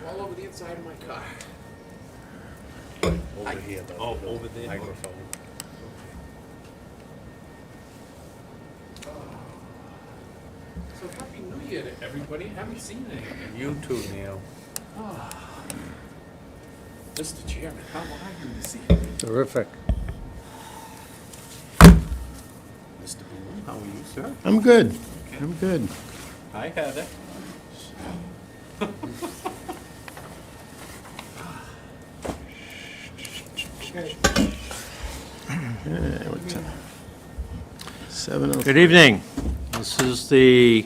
all over the inside of my car. Over here, though. Oh, over there? Microphone. So happy New Year to everybody. Haven't seen anything. You too, Neil. Mr. Chairman, how are you this evening? Terrific. Mr. Boone, how are you, sir? I'm good. I'm good. Hi, Heather. What time? 7:03. Good evening. This is the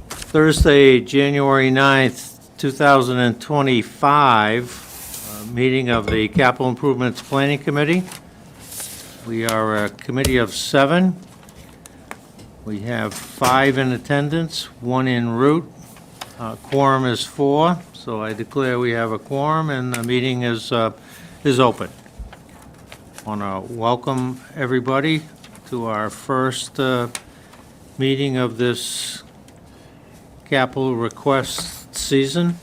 Thursday, January 9th, 2025, meeting of the Capital Improvements Planning Committee. We are a committee of 7. We have 5 in attendance, 1 en route. Quorum is 4, so I declare we have a quorum and the meeting is open. Want to welcome everybody to our first meeting of this capital request season,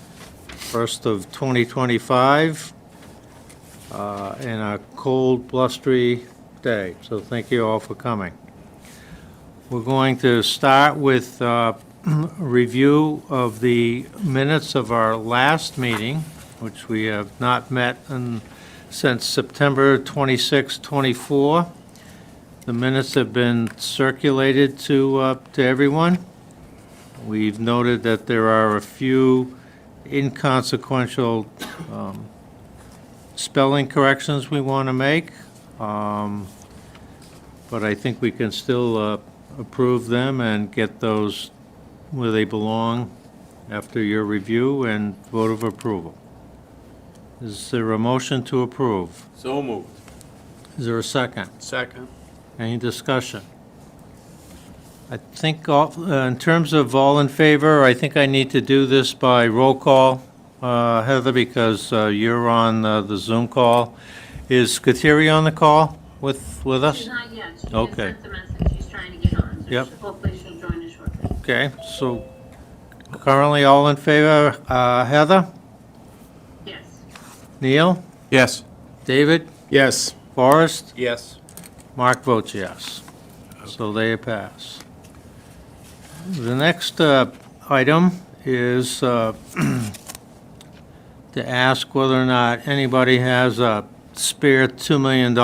first of 2025, and a cold, blustery day. So thank you all for coming. We're going to start with a review of the minutes of our last meeting, which we have not met since September 26, 24. The minutes have been circulated to everyone. We've noted that there are a few inconsequential spelling corrections we want to make, but I think we can still approve them and get those where they belong after your review and vote of approval. Is there a motion to approve? So moved. Is there a second? Second. Any discussion? I think in terms of all in favor, I think I need to do this by roll call, Heather, because you're on the Zoom call. Is Kateri on the call with us? She's not yet. She Okay. just sent a message. She's trying to get on. So Yep. hopefully she'll join us shortly. Okay, so currently all in favor, Heather? Yes. Neil? Yes. David? Yes. Forrest? Yes. Mark votes yes. So they pass. The next item is to ask whether or not anybody has a spare $2 million.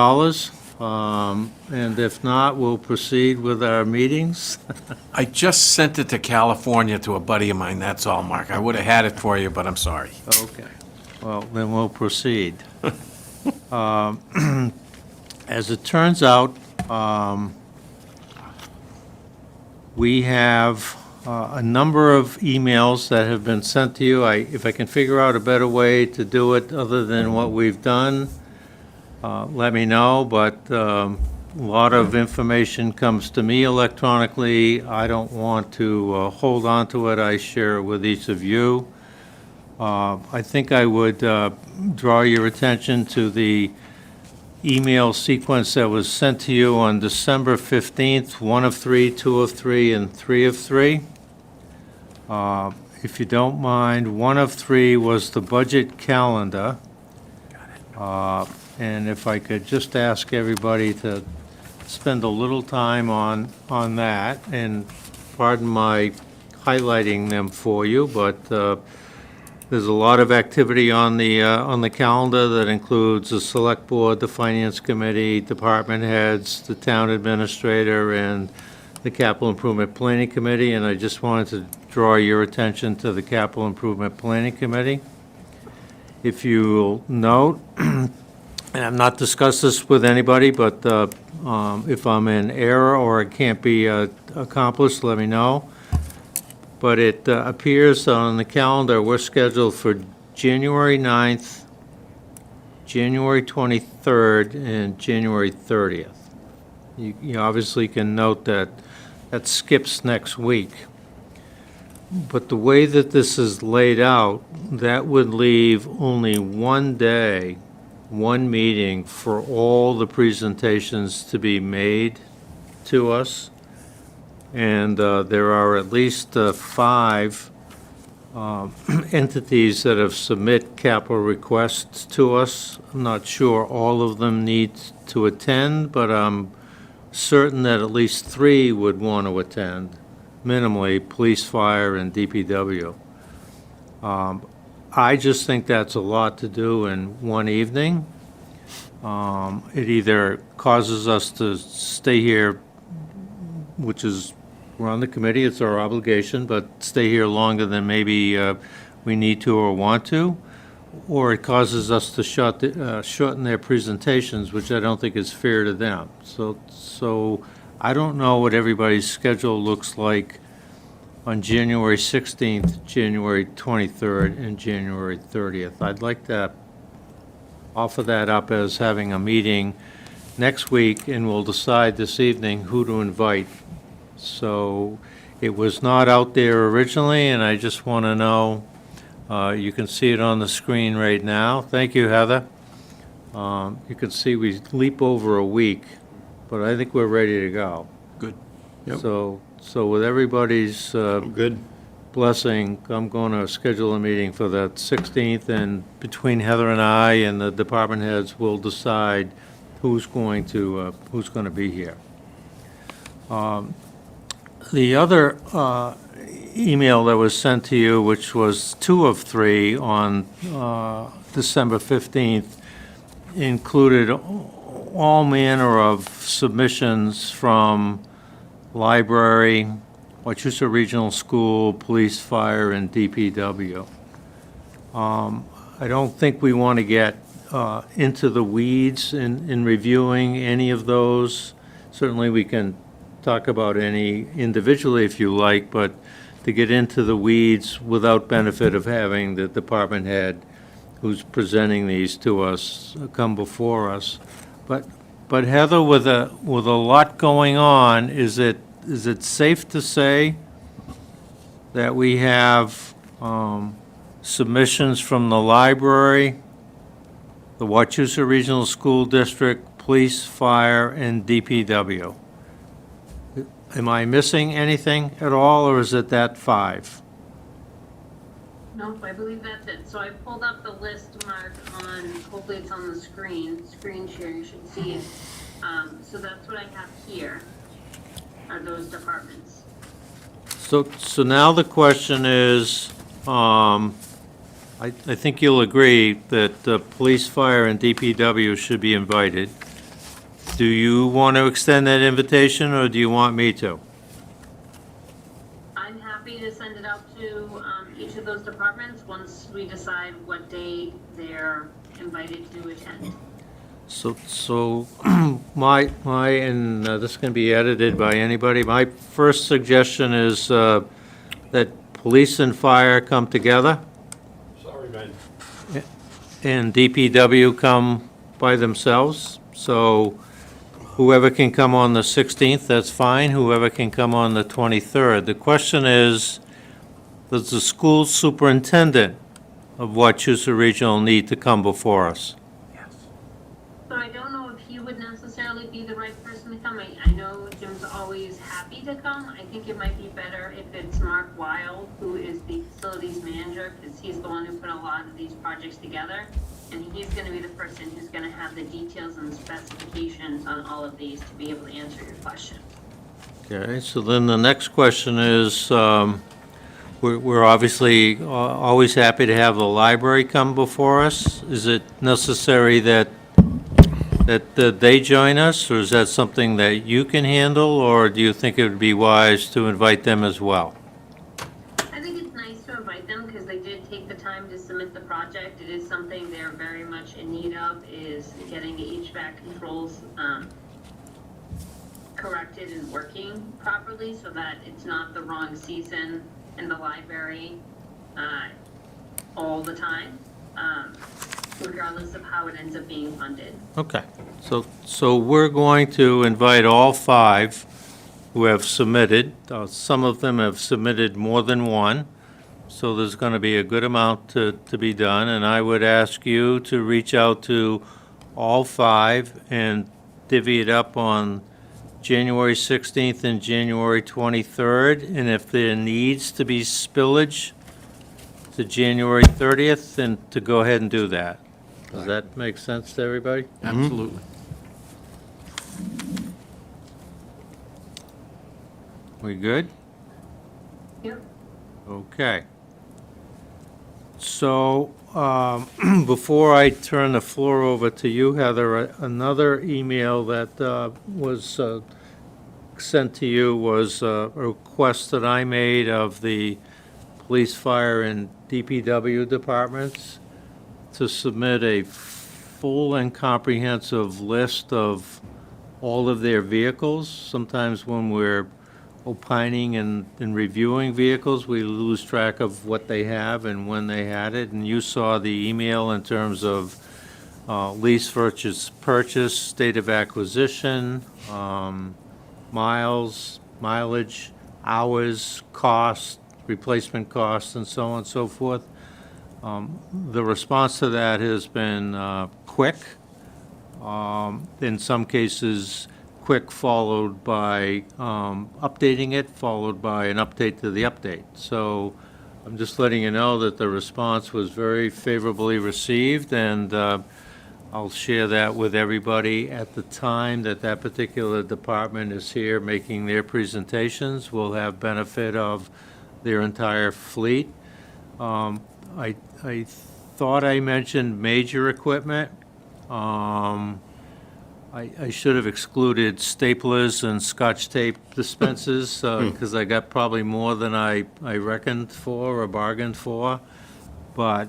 And if not, we'll proceed with our meetings. I just sent it to California to a buddy of mine, that's all, Mark. I would have had it for you, but I'm sorry. Okay, well, then we'll proceed. As it turns out, we have a number of emails that have been sent to you. If I can figure out a better way to do it other than what we've done, let me know, but a lot of information comes to me electronically. I don't want to hold on to it. I share it with each of you. I think I would draw your attention to the email sequence that was sent to you on December 15th, 1 of 3, 2 of 3, and 3 of 3. If you don't mind, 1 of 3 was the budget calendar. And if I could just ask everybody to spend a little time on that, and pardon my highlighting them for you, but there's a lot of activity on the calendar that includes the Select Board, the Finance Committee, department heads, the Town Administrator, and the Capital Improvement Planning Committee, and I just wanted to draw your attention to the Capital Improvement Planning Committee. If you'll note, and I've not discussed this with anybody, but if I'm in error or it can't be accomplished, let me know. But it appears on the calendar, we're scheduled for January 9th, January 23rd, and January 30th. You obviously can note that that skips next week. But the way that this is laid out, that would leave only one day, one meeting for all the presentations to be made to us. And there are at least 5 entities that have submit capital requests to us. I'm not sure all of them need to attend, but I'm certain that at least 3 would want to attend, minimally, police, fire, and DPW. I just think that's a lot to do in one evening. It either causes us to stay here, which is, we're on the committee, it's our obligation, but stay here longer than maybe we need to or want to, or it causes us to shorten their presentations, which I don't think is fair to them. So I don't know what everybody's schedule looks like on January 16th, January 23rd, and January 30th. I'd like to offer that up as having a meeting next week, and we'll decide this evening who to invite. So it was not out there originally, and I just want to know, you can see it on the screen right now. Thank you, Heather. You can see we leap over a week, but I think we're ready to go. Good. Yep. So with everybody's Good. blessing, I'm going to schedule a meeting for that 16th, and between Heather and I and the department heads, we'll decide who's going to be here. The other email that was sent to you, which was 2 of 3 on December 15th, included all manner of submissions from library, Wachusett Regional School, police, fire, and DPW. I don't think we want to get into the weeds in reviewing any of those. Certainly, we can talk about any individually if you like, but to get into the weeds without benefit of having the department head who's presenting these to us come before us. But Heather, with a lot going on, is it safe to say that we have submissions from the library, the Wachusett Regional School District, police, fire, and DPW? Am I missing anything at all, or is it that 5? Nope, I believe that's it. So I pulled up the list, Mark, on, hopefully it's on the screen share, you should see it. So that's what I have here, are those departments. So now the question is, I think you'll agree that the police, fire, and DPW should be invited. Do you want to extend that invitation, or do you want me to? I'm happy to send it out to each of those departments once we decide what day they're invited to attend. So my, and this can be edited by anybody, my first suggestion is that police and fire come together. Sorry, man. And DPW come by themselves. So whoever can come on the 16th, that's fine. Whoever can come on the 23rd. The question is, does the school superintendent of Wachusett Regional need to come before us? So I don't know if he would necessarily be the right person to come. I know Jim's always happy to come. I think it might be better if it's Mark Weil, who is the facilities manager, because he's the one who put a lot of these projects together. And he's going to be the person who's going to have the details and specifications on all of these to be able to answer your question. Okay, so then the next question is, we're obviously always happy to have the library come before us. Is it necessary that they join us, or is that something that you can handle, or do you think it would be wise to invite them as well? I think it's nice to invite them because they did take the time to submit the project. It is something they're very much in need of, is getting the HVAC controls corrected and working properly so that it's not the wrong season in the library all the time, regardless of how it ends up being funded. Okay, so we're going to invite all 5 who have submitted. Some of them have submitted more than one, so there's going to be a good amount to be done, and I would ask you to reach out to all 5 and divvy it up on January 16th and January 23rd, and if there needs to be spillage to January 30th and to go ahead and do that. Does that make sense to everybody? Absolutely. We good? Yep. Okay. So, before I turn the floor over to you, Heather, another email that was sent to you was a request that I made of the police, fire, and DPW departments to submit a full and comprehensive list of all of their vehicles. Sometimes when we're opining and reviewing vehicles, we lose track of what they have and when they had it. And you saw the email in terms of lease versus purchase, state of acquisition, miles, mileage, hours, cost, replacement costs, and so on and so forth. The response to that has been quick. In some cases, quick followed by updating it, followed by an update to the update. So I'm just letting you know that the response was very favorably received, and I'll share that with everybody at the time that that particular department is here making their presentations. We'll have benefit of their entire fleet. I thought I mentioned major equipment. I should have excluded staplers and Scotch tape dispensers, because I got probably more than I reckoned for or bargained for. But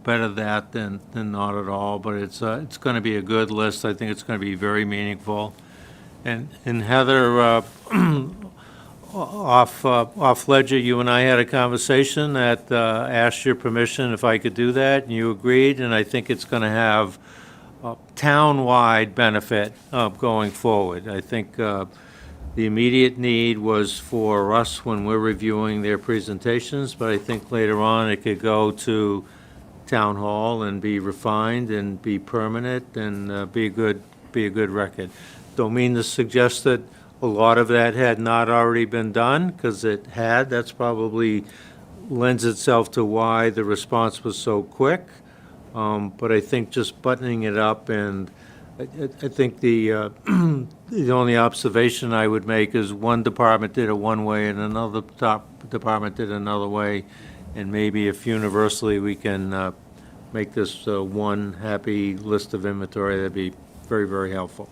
better that than not at all. But it's going to be a good list. I think it's going to be very meaningful. And Heather, off ledger, you and I had a conversation that asked your permission if I could do that, and you agreed. And I think it's going to have town-wide benefit going forward. I think the immediate need was for us when we're reviewing their presentations, but I think later on it could go to town hall and be refined and be permanent and be a good record. Don't mean to suggest that a lot of that had not already been done, because it had. That's probably lends itself to why the response was so quick. But I think just buttoning it up, and I think the only observation I would make is one department did it one way and another department did it another way, and maybe if universally we can make this one happy list of inventory, that'd be very, very helpful.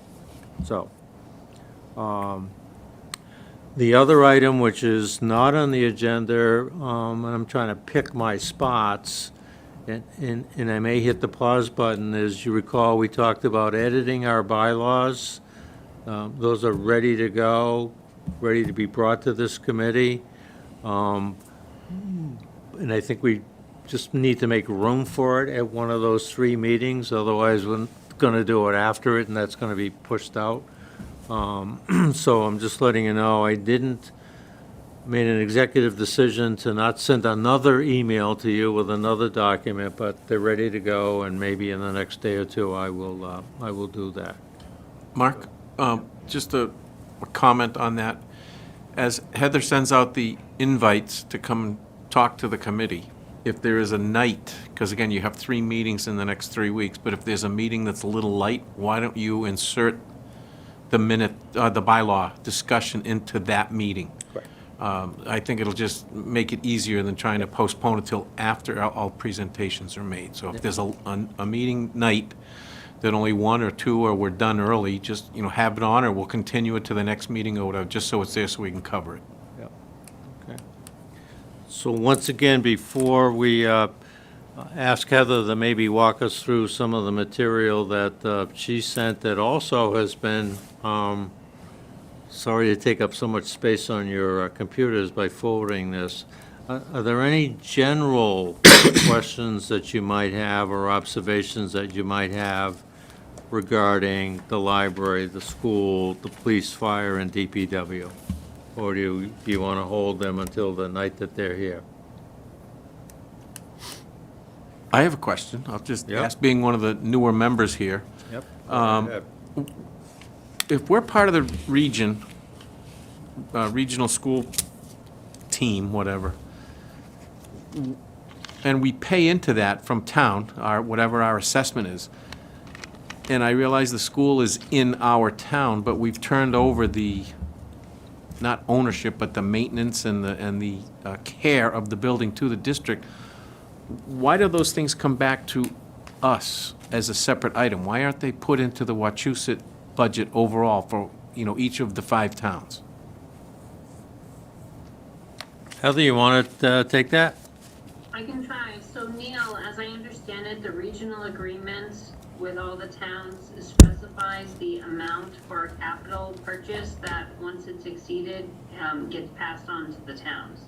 So, the other item, which is not on the agenda, and I'm trying to pick my spots, and I may hit the pause button. As you recall, we talked about editing our bylaws. Those are ready to go, ready to be brought to this committee. And I think we just need to make room for it at one of those 3 meetings. Otherwise, we're going to do it after it, and that's going to be pushed out. So I'm just letting you know, I made an executive decision to not send another email to you with another document, but they're ready to go, and maybe in the next day or two, I will do that. Mark, just a comment on that. As Heather sends out the invites to come and talk to the committee, if there is a night, because again, you have 3 meetings in the next 3 weeks, but if there's a meeting that's a little light, why don't you insert the bylaw discussion into that meeting? Right. I think it'll just make it easier than trying to postpone it till after all presentations are made. So if there's a meeting night that only 1 or 2 or we're done early, just, have it on, or we'll continue it to the next meeting or whatever, just so it's there so we can cover it. Yep. Okay. So once again, before we ask Heather to maybe walk us through some of the material that she sent that also has been, sorry to take up so much space on your computers by forwarding this. Are there any general questions that you might have or observations that you might have regarding the library, the school, the police, fire, and DPW? Or do you want to hold them until the night that they're here? I have a question. I'll just Yep. ask, being one of the newer members here. Yep. If we're part of the regional school team, whatever, and we pay into that from town, whatever our assessment is. And I realize the school is in our town, but we've turned over the, not ownership, but the maintenance and the care of the building to the district. Why do those things come back to us as a separate item? Why aren't they put into the Wachusett budget overall for, each of the 5 towns? Heather, you want to take that? I can try. So Neil, as I understand it, the regional agreement with all the towns specifies the amount for a capital purchase that, once it's exceeded, gets passed on to the towns.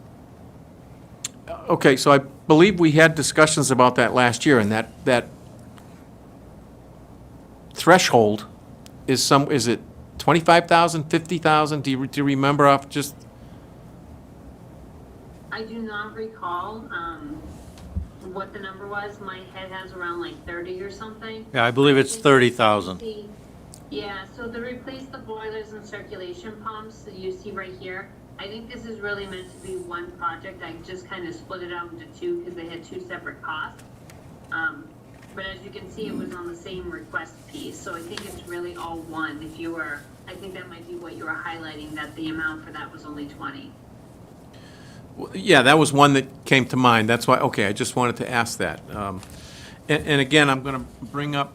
Okay, so I believe we had discussions about that last year, and that threshold is it 25,000, 50,000? Do you remember off just? I do not recall what the number was. My head has around like 30 or something. Yeah, I believe it's 30,000. Yeah, so to replace the boilers and circulation pumps that you see right here, I think this is really meant to be one project. I just kind of split it out into 2 because they had 2 separate costs. But as you can see, it was on the same request piece, so I think it's really all one. I think that might be what you were highlighting, that the amount for that was only 20. Yeah, that was one that came to mind. That's why, okay, I just wanted to ask that. And again, I'm going to bring up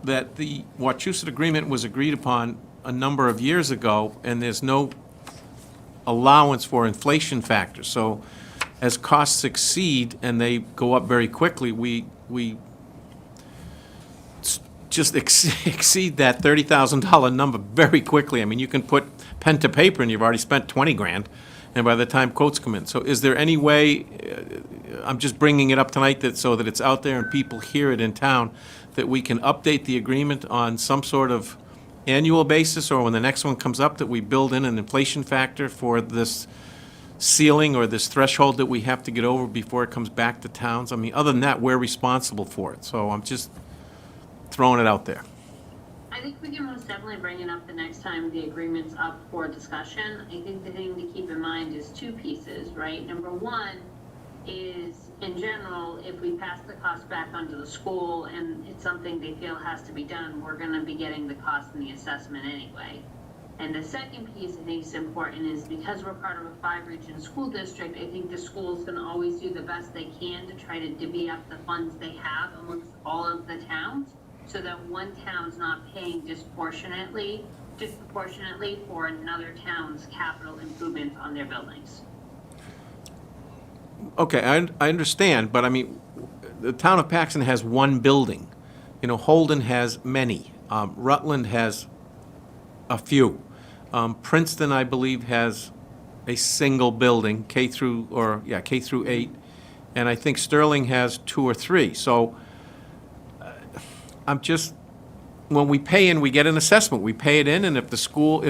that the Wachusett agreement was agreed upon a number of years ago, and there's no allowance for inflation factors. So as costs exceed and they go up very quickly, we just exceed that $30,000 number very quickly. I mean, you can put pen to paper and you've already spent 20 grand, and by the time quotes come in. So is there any way, I'm just bringing it up tonight so that it's out there and people hear it in town, that we can update the agreement on some sort of annual basis, or when the next one comes up, that we build in an inflation factor for this ceiling or this threshold that we have to get over before it comes back to towns? I mean, other than that, we're responsible for it. So I'm just throwing it out there. I think we can most definitely bring it up the next time the agreement's up for discussion. I think the thing to keep in mind is 2 pieces, right? Number 1 is, in general, if we pass the cost back onto the school and it's something they feel has to be done, we're going to be getting the cost in the assessment anyway. And the second piece I think is important is, because we're part of a 5-region school district, I think the school's going to always do the best they can to try to divvy up the funds they have amongst all of the towns, so that one town's not paying disproportionately for another town's capital improvements on their buildings. Okay, I understand, but I mean, the town of Paxton has 1 building. Holden has many. Rutland has a few. Princeton, I believe, has a single building, K through 8, and I think Sterling has 2 or 3. So I'm just, when we pay in, we get an assessment. We pay it in, and if the school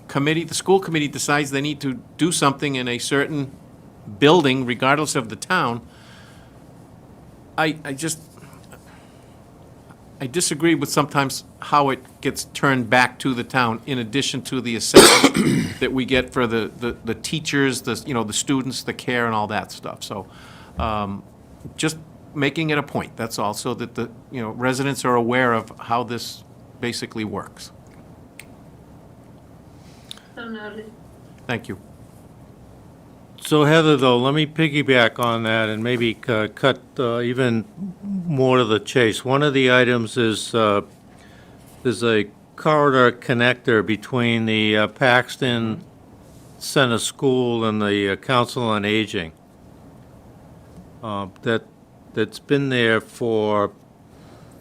committee decides they need to do something in a certain building, regardless of the town, I disagree with sometimes how it gets turned back to the town in addition to the assessment that we get for the teachers, the students, the care and all that stuff. So just making it a point, that's all, so that the residents are aware of how this basically works. So noted. Thank you. So Heather, though, let me piggyback on that and maybe cut even more to the chase. One of the items is there's a corridor connector between the Paxton Center School and the Council on Aging. That's been there for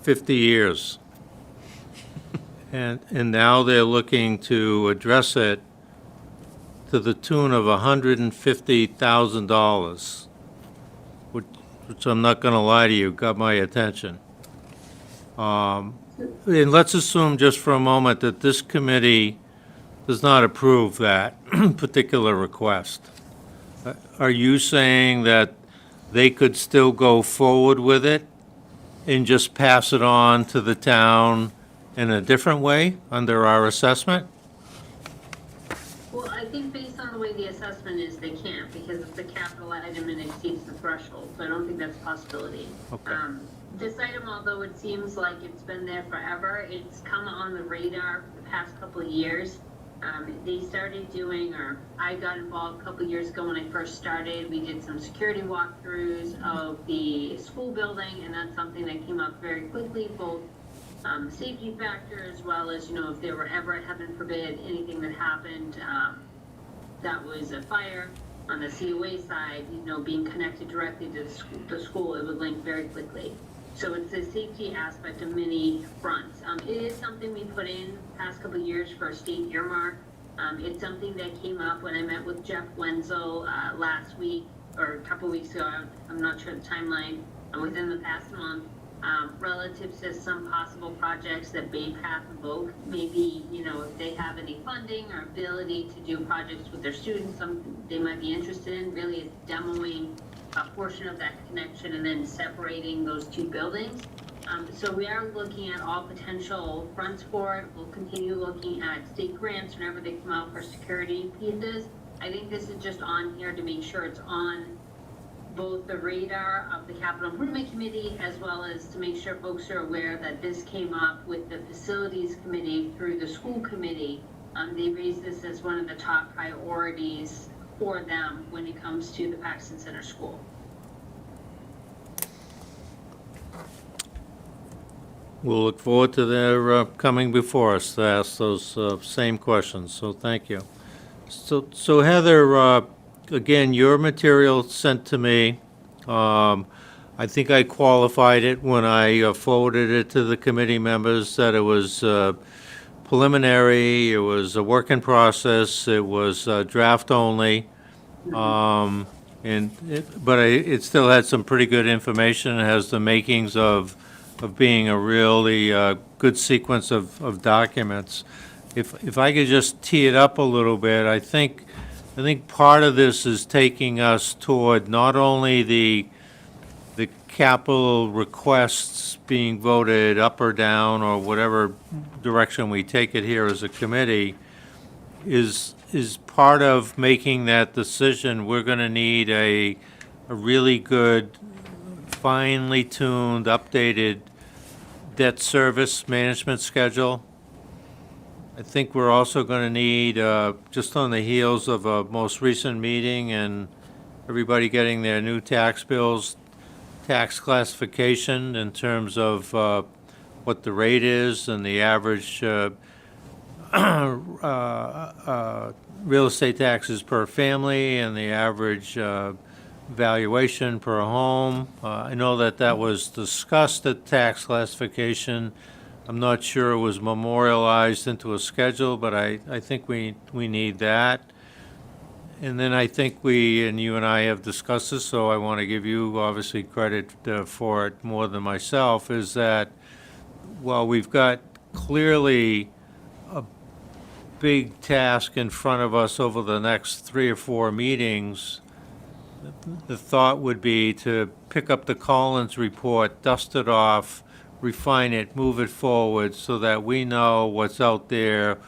50 years. And now they're looking to address it to the tune of $150,000, which I'm not going to lie to you, got my attention. And let's assume just for a moment that this committee does not approve that particular request. Are you saying that they could still go forward with it and just pass it on to the town in a different way under our assessment? Well, I think based on the way the assessment is they can't, because it's a capital item and exceeds the threshold, so I don't think that's a possibility. Okay. This item, although it seems like it's been there forever, it's come on the radar for the past couple of years. They started doing, or I got involved a couple of years ago when I first started. We did some security walkthroughs of the school building, and that's something that came up very quickly, both safety factor as well as, if there were ever, heaven forbid, anything that happened that was a fire on the COA side, being connected directly to the school, it would link very quickly. So it's a safety aspect of many fronts. It is something we put in the past couple of years for a state earmark. It's something that came up when I met with Jeff Wenzel last week, or a couple of weeks ago, I'm not sure the timeline, within the past month, relative to some possible projects that Bay Path Evoke. Maybe, if they have any funding or ability to do projects with their students, something they might be interested in, really is demoing a portion of that connection and then separating those two buildings. So we are looking at all potential fronts for it. We'll continue looking at state grants whenever they come out for security pieces. I think this is just on here to make sure it's on both the radar of the Capital Improvement Committee, as well as to make sure folks are aware that this came up with the Facilities Committee through the School Committee. They raised this as one of the top priorities for them when it comes to the Paxton Center School. We'll look forward to their coming before us to ask those same questions, so thank you. So Heather, again, your material sent to me. I think I qualified it when I forwarded it to the committee members that it was preliminary, it was a work in process, it was draft only. But it still had some pretty good information. It has the makings of being a really good sequence of documents. If I could just tee it up a little bit, I think part of this is taking us toward not only the capital requests being voted up or down, or whatever direction we take it here as a committee, is part of making that decision. We're going to need a really good, finely tuned, updated debt service management schedule. I think we're also going to need, just on the heels of a most recent meeting and everybody getting their new tax bills, tax classification in terms of what the rate is and the average real estate taxes per family and the average valuation per home. I know that was discussed at tax classification. I'm not sure it was memorialized into a schedule, but I think we need that. And then I think and you and I have discussed this, so I want to give you obviously credit for it more than myself, is that while we've got clearly a big task in front of us over the next 3 or 4 meetings, the thought would be to pick up the Collins report, dust it off, refine it, move it forward so that we know what's out there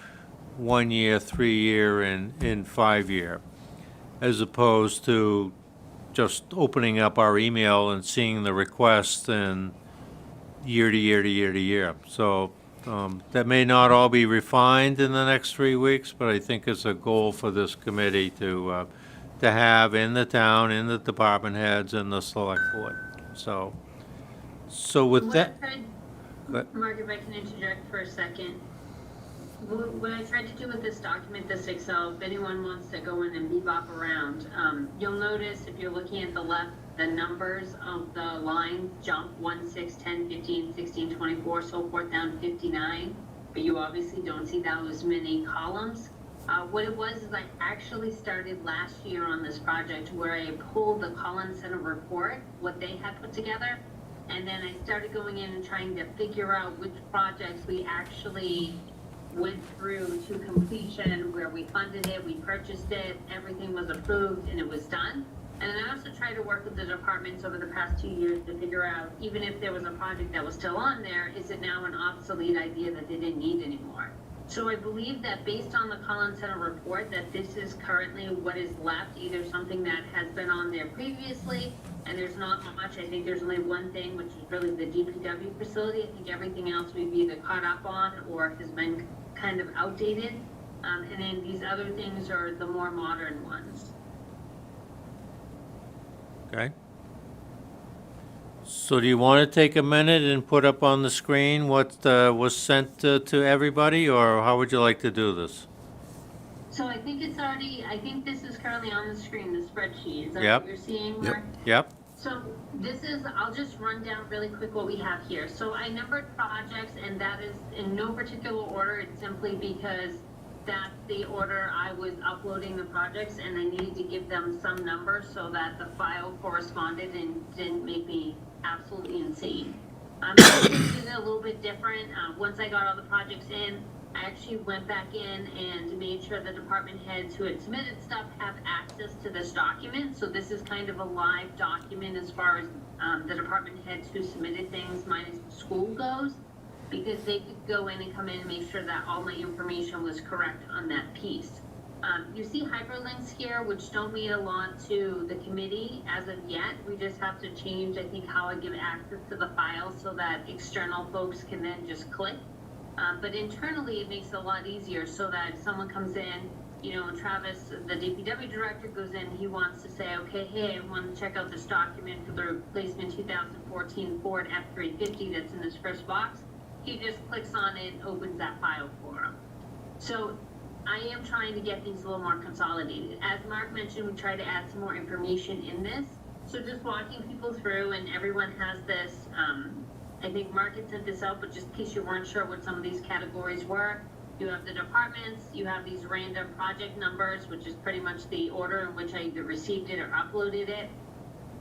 1 year, 3 year, and 5 year, as opposed to just opening up our email and seeing the request and year to year to year to year. So that may not all be refined in the next 3 weeks, but I think it's a goal for this committee to have in the town, in the department heads, and the select board. So with that. Mark, if I can interject for a second. What I tried to do with this document, this Excel, if anyone wants to go in and bebop around, you'll notice if you're looking at the left, the numbers of the lines jump 1, 6, 10, 15, 16, 24, so forth down 59, but you obviously don't see those many columns. What it was is I actually started last year on this project where I pulled the Collins Center report, what they had put together, and then I started going in and trying to figure out which projects we actually went through to completion, where we funded it, we purchased it, everything was approved, and it was done. And then I also tried to work with the departments over the past 2 years to figure out, even if there was a project that was still on there, is it now an obsolete idea that they didn't need anymore? So I believe that based on the Collins Center report, that this is currently what is left, either something that has been on there previously, and there's not much. I think there's only one thing, which is really the DPW facility. I think everything else we've either caught up on or has been kind of outdated. And then these other things are the more modern ones. Okay. So do you want to take a minute and put up on the screen what was sent to everybody, or how would you like to do this? So I think it's already, I think this is currently on the screen, the spreadsheet. Is that Yep. what you're seeing, Yep. Mark? Yep, So this is, I'll just run down really quick what we have here. So I numbered projects, and that is in no particular order. It's simply because that's the order I was uploading the projects, and I needed to give them some number so that the file corresponded and didn't make me absolutely insane. I did it a little bit different. Once I got all the projects in, I actually went back in and made sure the department heads who had submitted stuff have access to this document. So this is kind of a live document as far as the department heads who submitted things minus the school goes, because they could go in and come in and make sure that all my information was correct on that piece. You see hyperlinks here, which don't mean a lot to the committee as of yet. We just have to change, I think, how I give access to the file so that external folks can then just click. But internally, it makes it a lot easier so that if someone comes in, you know, Travis, the DPW director, goes in, he wants to say, okay, hey, I want to check out this document for the replacement 2014 Ford F-350 that's in this first box. He just clicks on it and opens that file for him. So I am trying to get things a little more consolidated. As Mark mentioned, we try to add some more information in this. So just walking people through, and everyone has this, I think Mark had sent this out, but just in case you weren't sure what some of these categories were, you have the departments, you have these random project numbers, which is pretty much the order in which I either received it or uploaded it,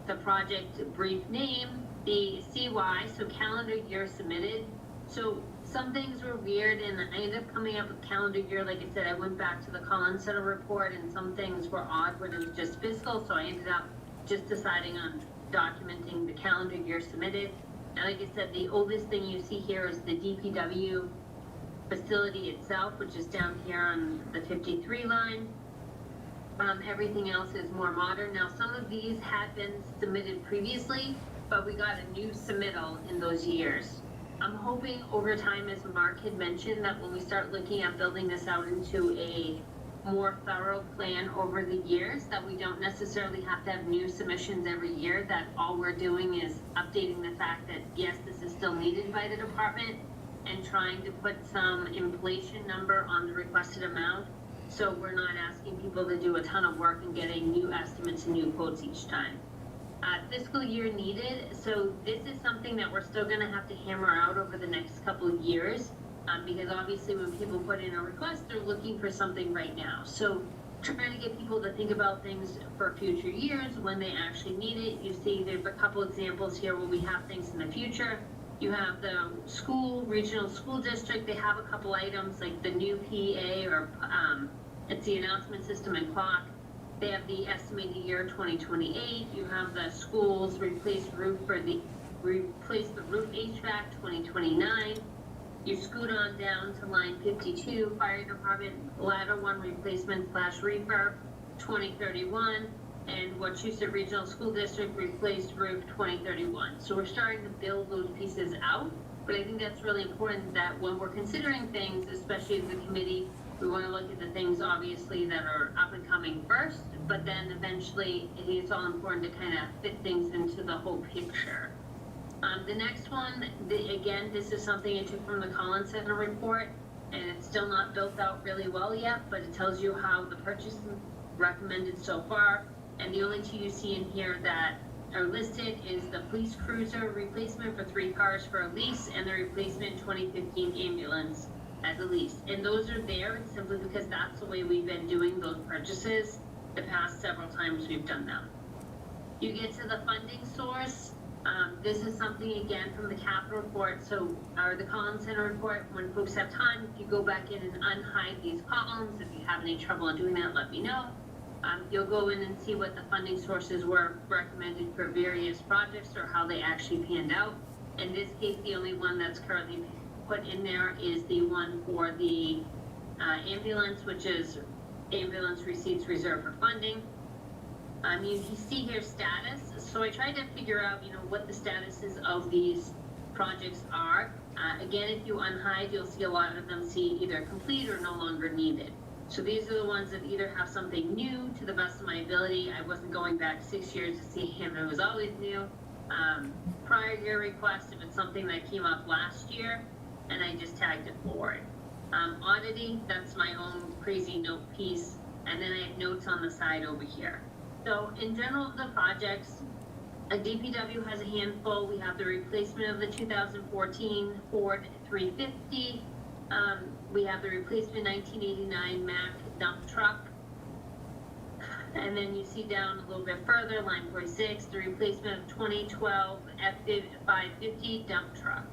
the project brief name, the CY, so calendar year submitted. So some things were weird, and I ended up coming up with calendar year. Like I said, I went back to the Collins Center report, and some things were odd when it was just fiscal, so I ended up just deciding on documenting the calendar year submitted. And like I said, the oldest thing you see here is the DPW facility itself, which is down here on the 53 line. Everything else is more modern. Now, some of these had been submitted previously, but we got a new submittal in those years. I'm hoping over time, as Mark had mentioned, that when we start looking at building this out into a more thorough plan over the years, that we don't necessarily have to have new submissions every year, that all we're doing is updating the fact that, yes, this is still needed by the department, and trying to put some inflation number on the requested amount, so we're not asking people to do a ton of work and getting new estimates and new quotes each time. Fiscal year needed, so this is something that we're still gonna have to hammer out over the next couple of years, because obviously when people put in a request, they're looking for something right now. So trying to get people to think about things for future years when they actually need it. You see there's a couple examples here where we have things in the future. You have the school, regional school district, they have a couple items like the new PA or it's the announcement system and clock. They have the estimated year 2028. You have the schools replace the roof HVAC 2029. You scoot on down to line 52, fire department ladder 1 replacement / refurb 2031, and Wachusett Regional School District replaced roof 2031. So we're starting to build those pieces out, but I think that's really important that when we're considering things, especially as a committee, we want to look at the things obviously that are up and coming first, but then eventually I think it's all important to kind of fit things into the whole picture. The next one, again, this is something I took from the Collins Center report, and it's still not built out really well yet, but it tells you how the purchase is recommended so far. And the only two you see in here that are listed is the police cruiser replacement for 3 cars for a lease, and the replacement 2015 ambulance as a lease. And those are there simply because that's the way we've been doing those purchases the past several times we've done them. You get to the funding source. This is something, again, from the capital report, or the Collins Center report. When folks have time, if you go back in and unhide these columns, if you have any trouble in doing that, let me know. You'll go in and see what the funding sources were recommended for various projects or how they actually panned out. In this case, the only one that's currently put in there is the one for the ambulance, which is ambulance receipts reserved for funding. You see here status, so I tried to figure out, what the statuses of these projects are. Again, if you unhide, you'll see a lot of them see either complete or no longer needed. So these are the ones that either have something new to the best of my ability. I wasn't going back 6 years to see if it was always new. Prior year request, if it's something that came up last year, and I just tagged it forward. Auditing, that's my own crazy note piece, and then I have notes on the side over here. So in general, the projects, a DPW has a handful. We have the replacement of the 2014 Ford 350. We have the replacement 1989 Mack dump truck. And then you see down a little bit further, line 46, the replacement of 2012 F550 dump truck.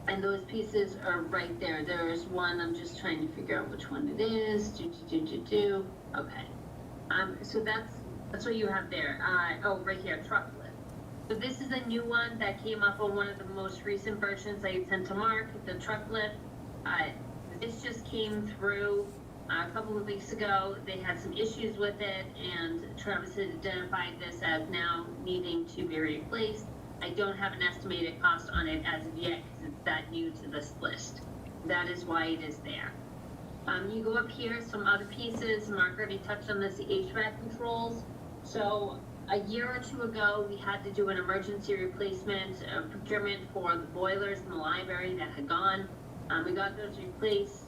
And those pieces are right there. There's one, I'm just trying to figure out which one it is. Okay. So that's what you have there. Right here, truck lift. So this is a new one that came up on one of the most recent versions I had sent to Mark, the truck lift. This just came through a couple of weeks ago. They had some issues with it, and Travis had identified this as now needing to be replaced. I don't have an estimated cost on it as of yet because it's that new to this list. That is why it is there. You go up here, some other pieces. Mark already touched on this, the HVAC controls. So a year or two ago, we had to do an emergency replacement procurement for the boilers in the library that had gone. We got those replaced.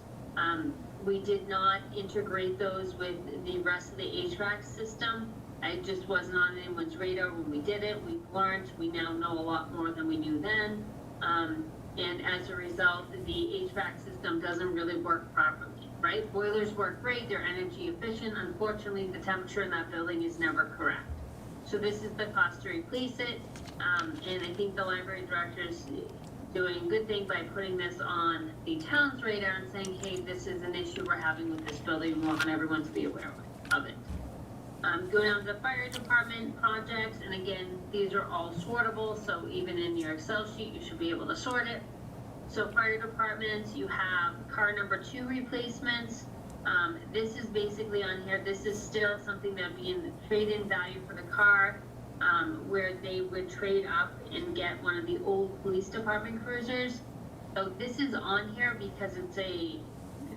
We did not integrate those with the rest of the HVAC system. It just wasn't on anyone's radar when we did it. We've learned, we now know a lot more than we knew then. And as a result, the HVAC system doesn't really work properly, right? Boilers work great, they're energy efficient. Unfortunately, the temperature in that building is never correct. So this is the cost to replace it. And I think the library director's doing a good thing by putting this on the town's radar and saying, hey, this is an issue we're having with this building. We want everyone to be aware of it. Go down to the fire department projects, and again, these are all sortable, so even in your Excel sheet, you should be able to sort it. So fire departments, you have car number 2 replacements. This is basically on here, this is still something that would be in the trade-in value for the car, where they would trade up and get one of the old police department cruisers. So this is on here because it's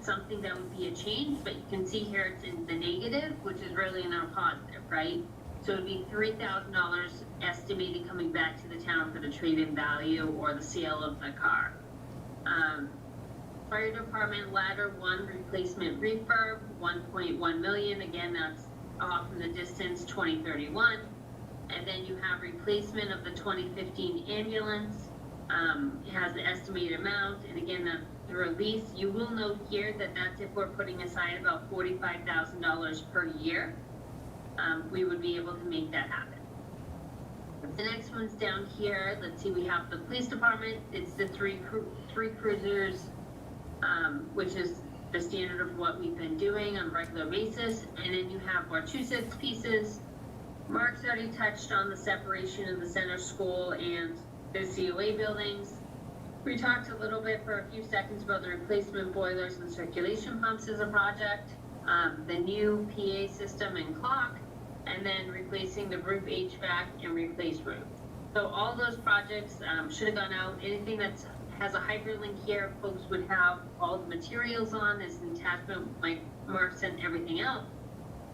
something that would be a change, but you can see here it's in the negative, which is really in our positive, right? So it'd be $3,000 estimated coming back to the town for the trade-in value or the sale of the car. Fire department ladder 1 replacement refurb, 1.1 million. Again, that's off in the distance, 2031. And then you have replacement of the 2015 ambulance. It has the estimated amount, and again, the release. You will note here that that's if we're putting aside about $45,000 per year. We would be able to make that happen. The next one's down here. Let's see, we have the police department. It's the three cruisers, which is the standard of what we've been doing on a regular basis. And then you have our 2 sets pieces. Mark's already touched on the separation of the center school and the COA buildings. We talked a little bit for a few seconds about the replacement boilers and circulation pumps as a project, the new PA system and clock, and then replacing the roof HVAC and replace roof. So all those projects should have gone out. Anything that has a hyperlink here, folks would have all the materials on as an attachment, like Mark sent everything out.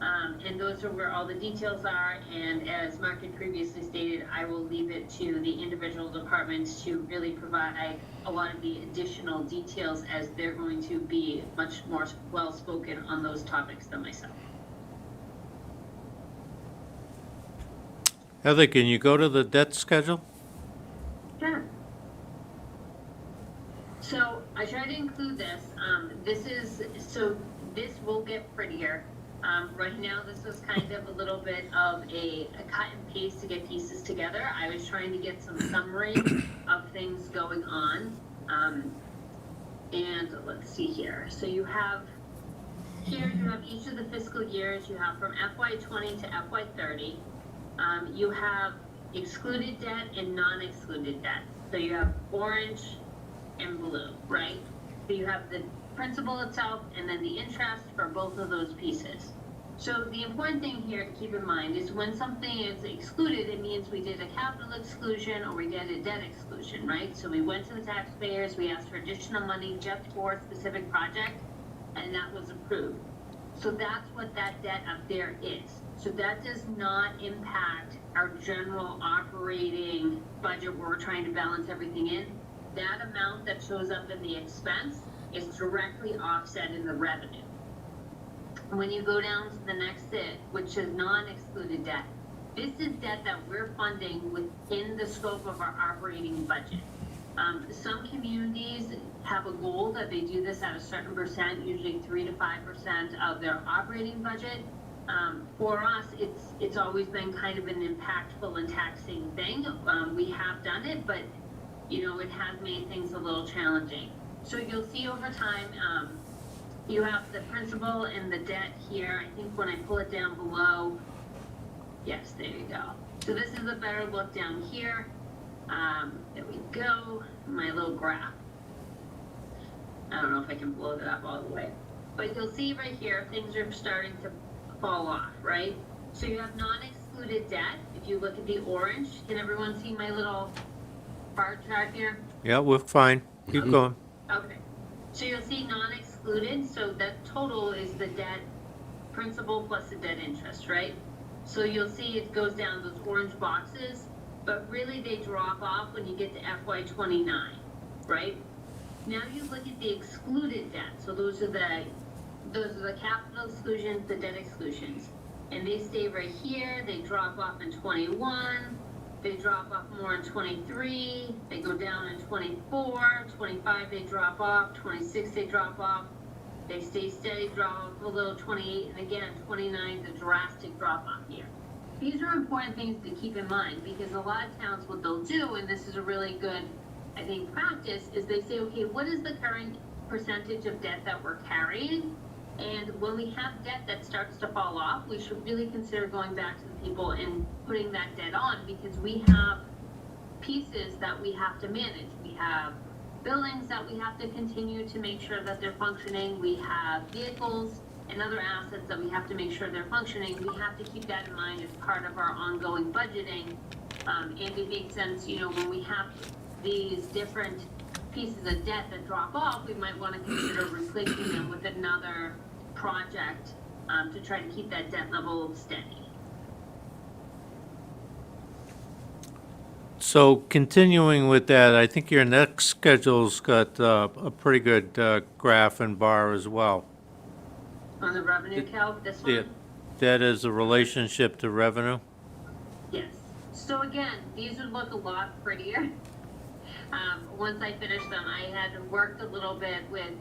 And those are where all the details are, and as Mark had previously stated, I will leave it to the individual departments to really provide a lot of the additional details, as they're going to be much more well-spoken on those topics than myself. Heather, can you go to the debt schedule? Sure. So I tried to include this. This will get prettier. Right now, this was kind of a little bit of a cut and paste to get pieces together. I was trying to get some summary of things going on. And let's see here. So you have each of the fiscal years. You have from FY20 to FY30. You have excluded debt and non-excluded debt. So you have orange and blue, right? So you have the principal itself and then the interest for both of those pieces. So the important thing here to keep in mind is when something is excluded, it means we did a capital exclusion or we did a debt exclusion, right? So we went to the taxpayers, we asked for additional money just for a specific project, and that was approved. So that's what that debt up there is. So that does not impact our general operating budget where we're trying to balance everything in. That amount that shows up in the expense is directly offset in the revenue. When you go down to the next bit, which is non-excluded debt, this is debt that we're funding within the scope of our operating budget. Some communities have a goal that they do this at a certain percent, usually 3 to 5% of their operating budget. For us, it's always been kind of an impactful and taxing thing. We have done it, but you know, it has made things a little challenging. So you'll see over time, you have the principal and the debt here. I think when I pull it down below, yes, there you go. So this is a better look down here. There we go, my little graph. I don't know if I can blow it up all the way. But you'll see right here, things are starting to fall off, right? So you have non-excluded debt. If you look at the orange, can everyone see my little bar chart here? Yeah, we're fine. Keep going. Okay. So you'll see non-excluded, so that total is the debt principal plus the debt interest, right? So you'll see it goes down those orange boxes, but really they drop off when you get to FY29, right? Now you look at the excluded debt. So those are the capital exclusions, the debt exclusions. And they stay right here, they drop off in 21, they drop off more in 23, they go down in 24, 25 they drop off, 26 they drop off, they stay steady, drop off a little 28, and again 29 is a drastic drop off here. These are important things to keep in mind because a lot of towns, what they'll do, and this is a really good, I think, practice, is they say, okay, what is the current percentage of debt that we're carrying? And when we have debt that starts to fall off, we should really consider going back to the people and putting that debt on because we have pieces that we have to manage. We have buildings that we have to continue to make sure that they're functioning. We have vehicles and other assets that we have to make sure they're functioning. We have to keep that in mind as part of our ongoing budgeting. And it makes sense, you know, when we have these different pieces of debt that drop off, we might want to consider replacing them with another project to try to keep that debt level steady. So continuing with that, I think your next schedule's got a pretty good graph and bar as well. On the revenue calc, this one? Yeah. That is a relationship to revenue? Yes. So again, these would look a lot prettier. Once I finished them, I had worked a little bit with,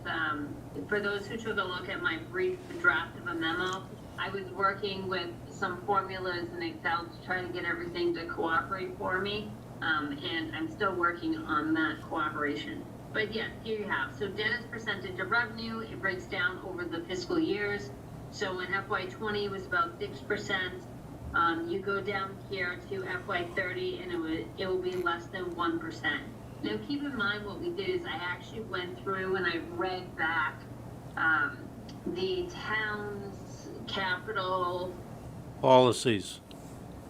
for those who took a look at my brief draft of a memo, I was working with some formulas in Excel to try to get everything to cooperate for me. And I'm still working on that cooperation. But yes, here you have. So debt as percentage of revenue, it breaks down over the fiscal years. So in FY20 it was about 6%. You go down here to FY30 and it will be less than 1%. Now keep in mind what we did is I actually went through and I read back the town's capital Policies.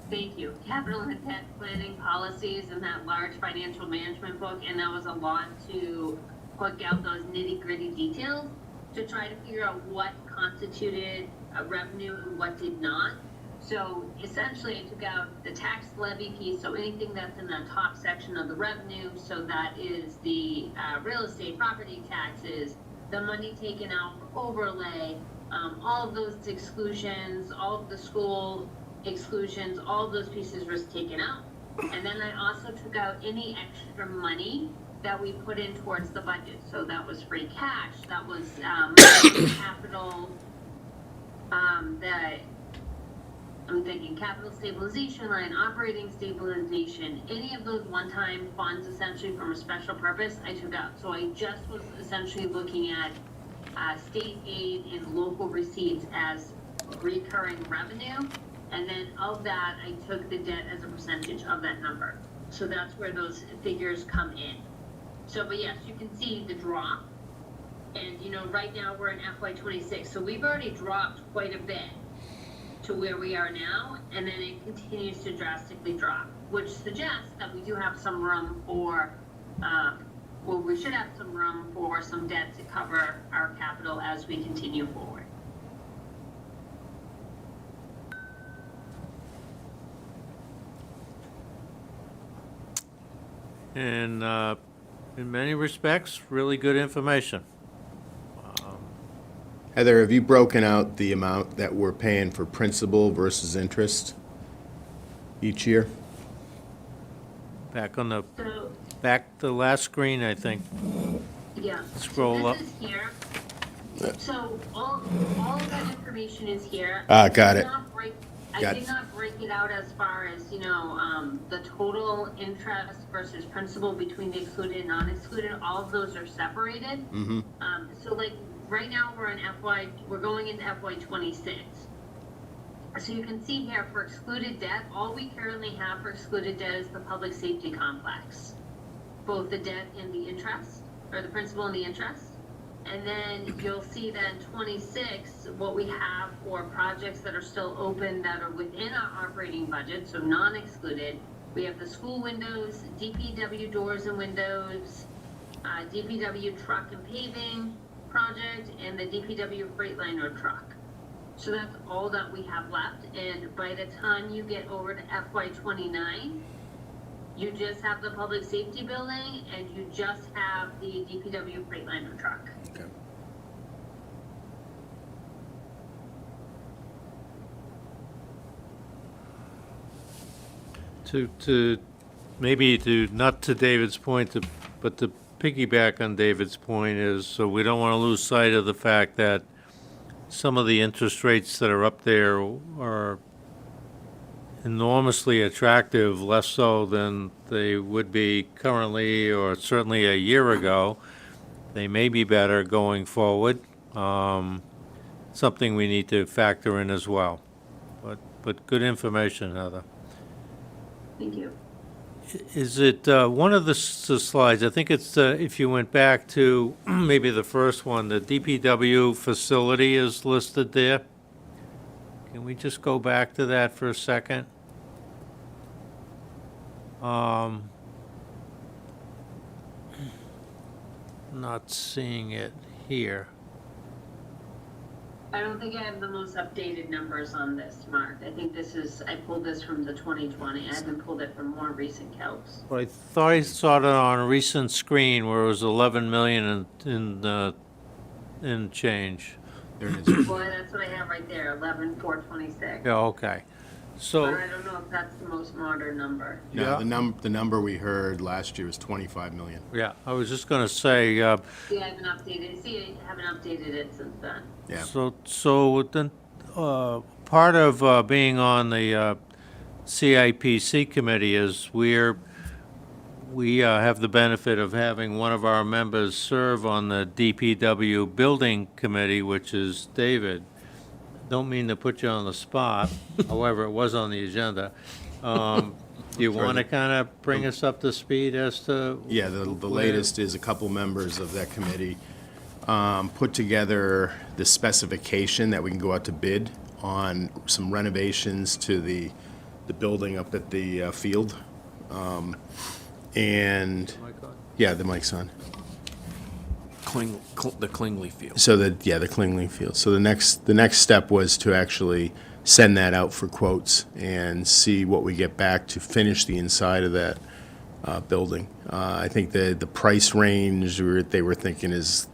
Thank you. Capital and debt planning policies in that large financial management book, and that was a lot to work out those nitty-gritty details to try to figure out what constituted a revenue and what did not. So essentially, I took out the tax levy piece, so anything that's in that top section of the revenue, so that is the real estate property taxes, the money taken out for overlay, all of those exclusions, all of the school exclusions, all of those pieces were taken out. And then I also took out any extra money that we put in towards the budget. So that was free cash, that was capital, I'm thinking capital stabilization line, operating stabilization, any of those one-time funds essentially from a special purpose I took out. So I just was essentially looking at state aid and local receipts as recurring revenue. And then of that, I took the debt as a percentage of that number. So that's where those figures come in. So, but yes, you can see the drop. And, you know, right now we're in FY '26, so we've already dropped quite a bit to where we are now, and then it continues to drastically drop, which suggests that we do have some room for, well, we should have some room for some debt to cover our capital as we continue forward. And in many respects, really good information. Heather, have you broken out the amount that we're paying for principal versus interest each year? Back to So, the last screen, I think. yeah. Scroll so up. this is here. So all of that information is here. Got I did it. not break- I Got did it. not break it out as far as, you know, the total interest versus principal between the excluded and non-excluded. All of those are separated. Mm-hmm. So like, right now, we're going into FY '26. So you can see here for excluded debt, all we currently have for excluded debt is the public safety complex. Both the debt and the interest, or the principal and the interest. And then you'll see that in '26, what we have for projects that are still open that are within our operating budget, so non-excluded, we have the school windows, DPW doors and windows, DPW truck and paving project, and the DPW Freightliner truck. So that's all that we have left, and by the time you get over to FY '29, you just have the public safety building, and you just have the DPW Freightliner truck. Okay. To maybe to, not to David's point, but to piggyback on David's point is, so we don't want to lose sight of the fact that some of the interest rates that are up there are enormously attractive, less so than they would be currently or certainly a year ago. They may be better going forward. Something we need to factor in as well. But good information, Heather. Thank you. Is it one of the slides, I think it's, if you went back to maybe the first one, the DPW facility is listed there? Can we just go back to that for a second? Not seeing it here. I don't think I have the most updated numbers on this, Mark. I think I pulled this from the 2020. I haven't pulled it from more recent calcs. But I thought I saw it on a recent screen where it was 11 million in change. There it is. Well, that's what I have right there, 11,426. Yeah, okay. But So, I don't know if that's the most modern number. No, Yeah. the number we heard last year was 25 million. yeah, I was just gonna say, See, I haven't updated it since then. Yeah. So then, part of being on the CIPC committee is we have the benefit of having one of our members serve on the DPW Building Committee, which is David. Don't mean to put you on the spot, however, it was on the agenda. Do you want to kind of bring us up to speed as to? Yeah, the latest is a couple members of that committee put together the specification that we can go out to bid on some renovations to the building up at the field. And, yeah, the mic's on. The Klingley Field. So the Klingling Field. So the next step was to actually send that out for quotes and see what we get back to finish the inside of that building. I think the price range they were thinking is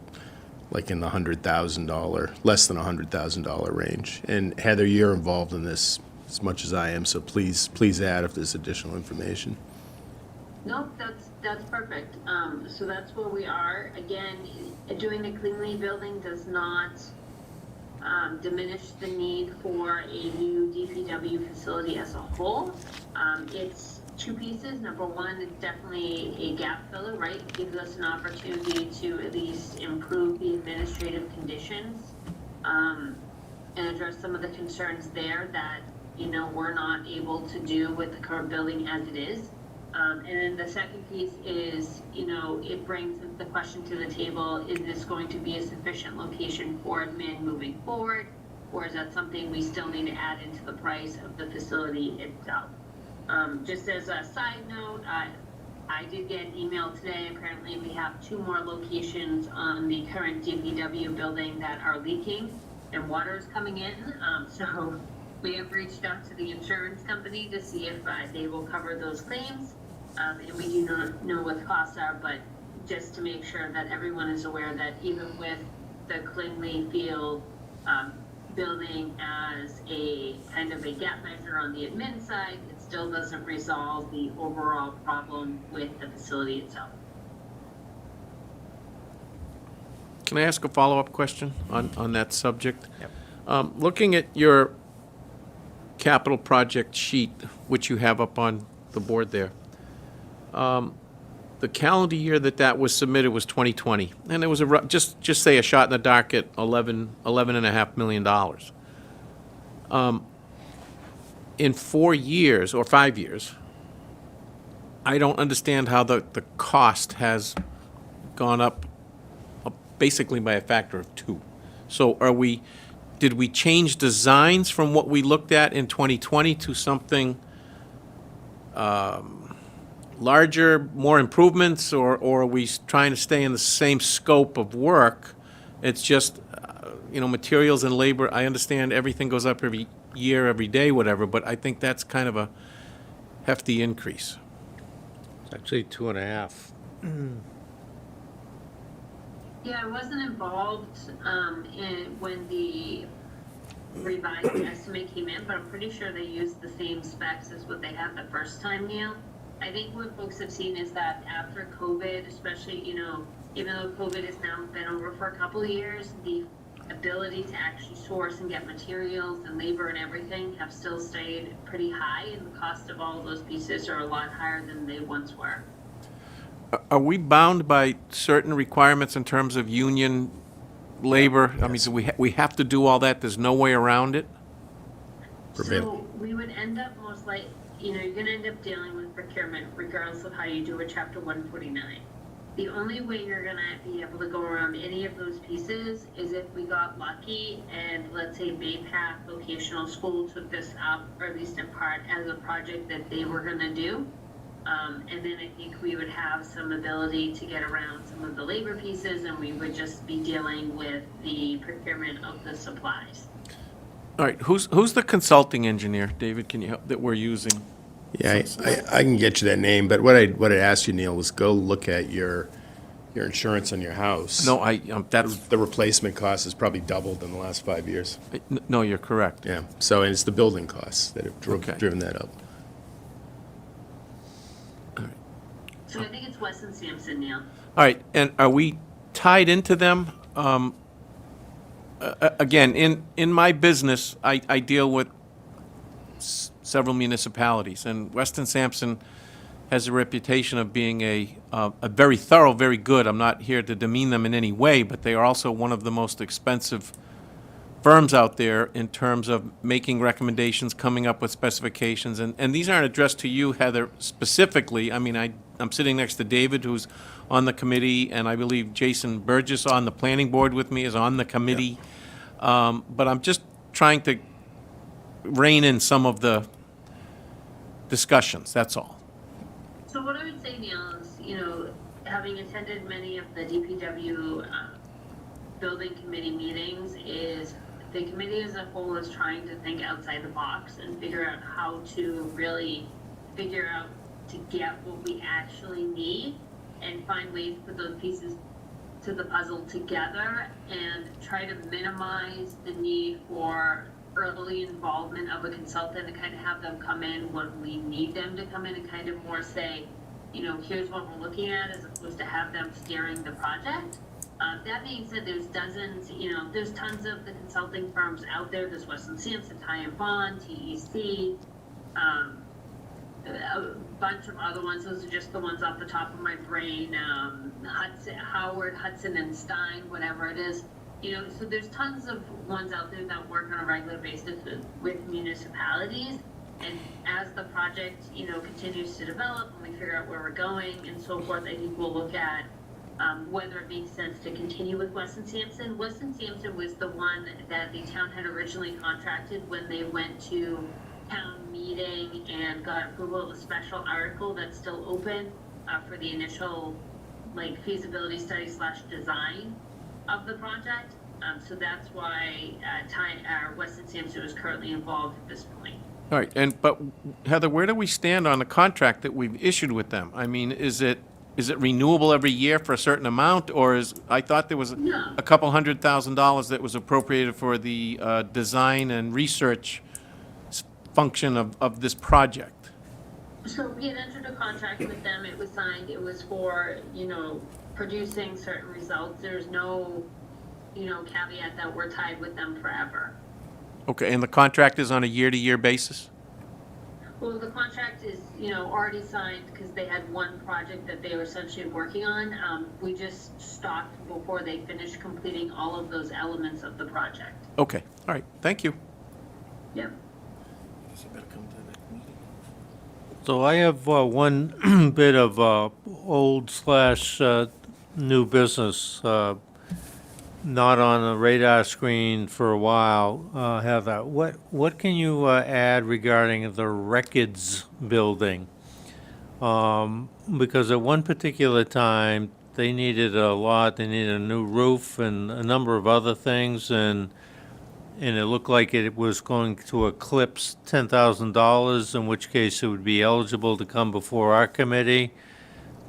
like in the $100,000, less than $100,000 range. And Heather, you're involved in this as much as I am, so please add if there's additional information. Nope, that's perfect. So that's where we are. Again, doing the Klingley building does not diminish the need for a new DPW facility as a whole. It's two pieces. Number one, it's definitely a gap filler, right? It gives us an opportunity to at least improve the administrative conditions and address some of the concerns there that, you know, we're not able to do with the current building as it is. And then the second piece is, it brings the question to the table, is this going to be a sufficient location for admin moving forward? Or is that something we still need to add into the price of the facility itself? Just as a side note, I did get an email today. Apparently we have 2 more locations on the current DPW building that are leaking and water is coming in. So we have reached out to the insurance company to see if they will cover those claims. And we do not know what the costs are, but just to make sure that everyone is aware that even with the Clingley Field building as a kind of a gap measure on the admin side, it still doesn't resolve the overall problem with the facility itself. Can I ask a follow-up question on that subject? Yep. Looking at your capital project sheet, which you have up on the board there, the calendar year that was submitted was 2020, and it was just say a shot in the dark at $11.5 million. In 4 years or 5 years, I don't understand how the cost has gone up basically by a factor of 2. So did we change designs from what we looked at in 2020 to something larger, more improvements, or are we trying to stay in the same scope of work? It's just, materials and labor, I understand everything goes up every year, every day, whatever, but I think that's kind of a hefty increase. It's actually 2.5. Yeah, I wasn't involved when the revised estimate came in, but I'm pretty sure they used the same specs as what they had the first time, Neil. I think what folks have seen is that after COVID, especially, even though COVID has now been over for a couple of years, the ability to actually source and get materials and labor and everything have still stayed pretty high, and the cost of all of those pieces are a lot higher than they once were. Are we bound by certain requirements in terms of union labor? I mean, do we have to do all that? There's no way around it? So we would end up most like, you're going to end up dealing with procurement regardless of how you do a Chapter 149. The only way you're going to be able to go around any of those pieces is if we got lucky and, let's say, Bay Path Vocational School took this up, or at least in part, as a project that they were going to do. And then I think we would have some ability to get around some of the labor pieces, and we would just be dealing with the procurement of the supplies. All right, who's the consulting engineer, David, can you help, that we're using? Yeah, I can get you that name, but what I'd ask you, Neil, was go look at your insurance on your house. No, that's, The replacement cost has probably doubled in the last 5 years. no, you're correct. Yeah, so and it's the building costs that have Okay. driven that up. So I think it's Weston Sampson, Neil. All right, and are we tied into them? Again, in my business, I deal with several municipalities, and Weston Sampson has a reputation of being a very thorough, very good. I'm not here to demean them in any way, but they are also one of the most expensive firms out there in terms of making recommendations, coming up with specifications, and these aren't addressed to you, Heather, specifically. I mean, I'm sitting next to David, who's on the committee, and I believe Jason Burgess on the planning board with me is on the committee. But I'm just trying to rein in some of the discussions, that's all. So what I would say, Neil, is, having attended many of the DPW building committee meetings, is the committee as a whole is trying to think outside the box and figure out how to really figure out to get what we actually need and find ways to put those pieces to the puzzle together and try to minimize the need for early involvement of a consultant, to kind of have them come in when we need them to come in and kind of more say, here's what we're looking at, as opposed to have them steering the project. That being said, there's dozens, there's tons of the consulting firms out there. There's Weston Sampson, Ty and Bond, TEC, a bunch of other ones. Those are just the ones off the top of my brain. Howard, Hudson and Stein, whatever it is. So there's tons of ones out there that work on a regular basis with municipalities. And as the project, continues to develop and we figure out where we're going and so forth, I think we'll look at whether it makes sense to continue with Weston Sampson. Weston Sampson was the one that the town had originally contracted when they went to town meeting and got approval of a special article that's still open for the initial feasibility study / design of the project. So that's why Weston Sampson is currently involved at this point. All right, but Heather, where do we stand on the contract that we've issued with them? I mean, is it renewable every year for a certain amount, or I thought there was No. a couple $100,000 that was appropriated for the design and research function of this project? So we had entered a contract with them, it was signed, it was for, producing certain results. There's no, caveat that we're tied with them forever. Okay, and the contract is on a year-to-year basis? Well, the contract is, already signed because they had one project that they were essentially working on. We just stopped before they finished completing all of those elements of the project. Okay, all right, thank you. Yep. So I have one bit of old / new business, not on the radar screen for a while. Heather, what can you add regarding the records building? Because at one particular time, they needed a lot, they needed a new roof and a number of other things, and it looked like it was going to eclipse $10,000, in which case it would be eligible to come before our committee.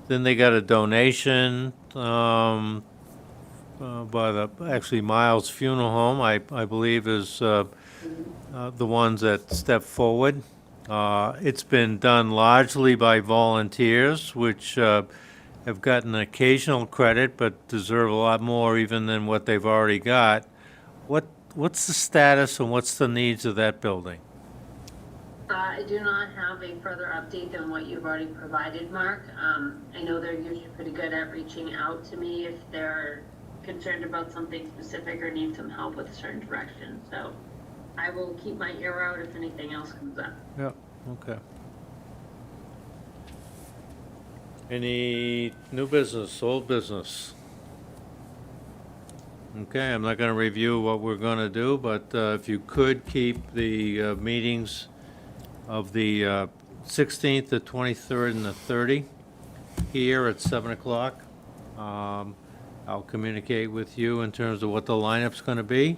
Then they got a donation by actually Miles Funeral Home, I believe, is the ones that stepped forward. It's been done largely by volunteers, which have gotten occasional credit, but deserve a lot more even than what they've already got. What's the status and what's the needs of that building? I do not have a further update than what you've already provided, Mark. I know they're usually pretty good at reaching out to me if they're concerned about something specific or need some help with a certain direction. So I will keep my ear out if anything else comes up. Yeah, okay. Any new business, old business? Okay, I'm not going to review what we're going to do, but if you could keep the meetings of the 16th, the 23rd, and the 30th here at 7 o'clock. I'll communicate with you in terms of what the lineup's going to be.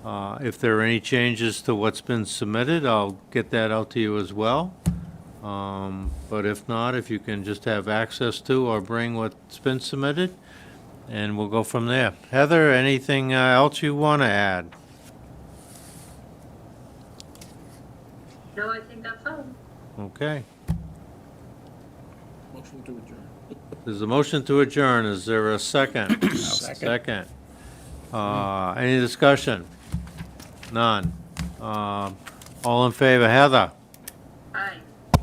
If there are any changes to what's been submitted, I'll get that out to you as well. But if not, if you can just have access to or bring what's been submitted, and we'll go from there. Heather, anything else you want to add? No, I think that's all. Okay. Motion to adjourn. There's a motion to adjourn. Is there a second? Second. Any discussion? None. All in favor? Heather? Aye.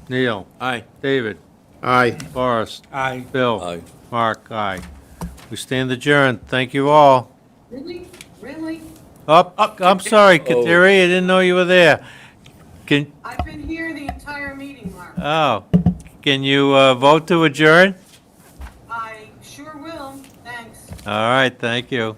Neil? Aye. David? Aye. Forrest? Aye. Bill? Aye. Mark? Aye. We stand adjourned. Thank you all. Really? Really? I'm sorry, Kateri, I didn't know you were there. I've been here the entire meeting, Mark. Can you vote to adjourn? I sure will. Thanks. All right, thank you.